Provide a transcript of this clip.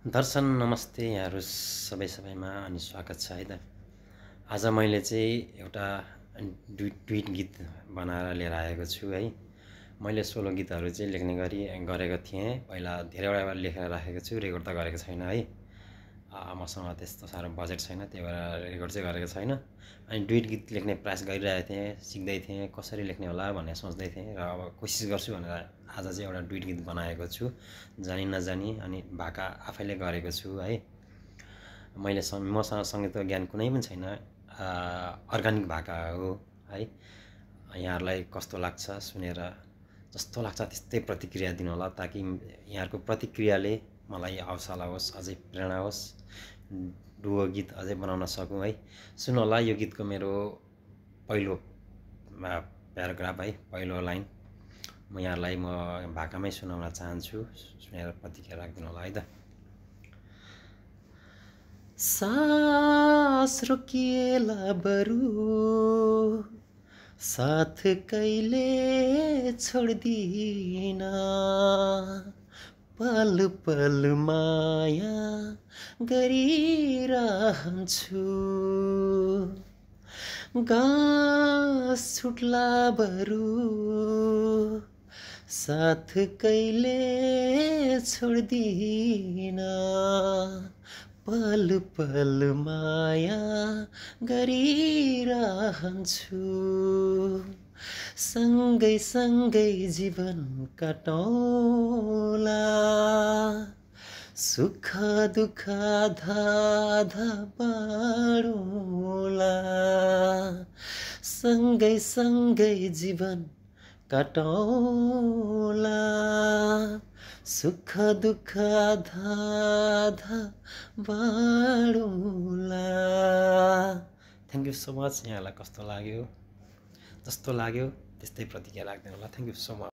दर्शन नमस्ते यहाँहरू सबैमा अनि स्वागत छ है त। आज मैले चाहिँ एउटा ट्विट गीत बनाएर लिएर आएको छु है। मैले सोलो गीतहरू चाहिँ लेख्ने गरेको थिएँ। पहिला धेरैवटा लेखेर राखेको छु, रेकर्ड त गरेको छैन है। मसँग त्यस्तो साह्रो बजेट छैन, त्यही भएर रेकर्ड चाहिँ गरेको छैन। अनि ट्विट गीत लेख्ने प्रयास गरिरहेको थिएँ, सिक्दै थिएँ कसरी लेख्ने होला भनेर सोच्दै थिएँ र अब कोसिस गर्छु भनेर आज चाहिँ एउटा ट्विट गीत बनाएको छु, जानी नजानी। अनि भाका आफैले गरेको छु है। मसँग सङ्गीतको ज्ञान कुनै पनि छैन, अर्गानिक भाका हो है। यहाँहरूलाई कस्तो लाग्छ सुनेर, जस्तो लाग्छ त्यस्तै प्रतिक्रिया दिनु होला, ताकि यहाँहरूको प्रतिक्रियाले मलाई हौसला होस्, अझै प्रेरणा होस्, डुओ गीत अझै बनाउन सकौँ है। सुन्नु होला यो गीतको मेरो पहिलो प्याराग्राफ है, पहिलो लाइन म यहाँहरूलाई भाकामै सुनाउन चाहन्छु। सुनेर प्रतिक्रिया राखिदिनु होला है त। सास रोकिएला बरु साथ कहिले छोड्दिन, पल पल माया गरिरहन्छु। घाँस छुट्ला बरु साथ कहिले छोड्दिन, पल पल माया गरिरहन्छु। सँगै सँगै जीवन काटौँला, सुख दुःख धाधा बाँडौँला। सँगै सँगै जीवन काटौँला, सुख दुःख धाधा बाँडौँला। Thank you so much. यहाँलाई कस्तो लाग्यो, जस्तो लाग्यो त्यस्तै प्रतिक्रिया राख्दिनु होला। Thank you so much.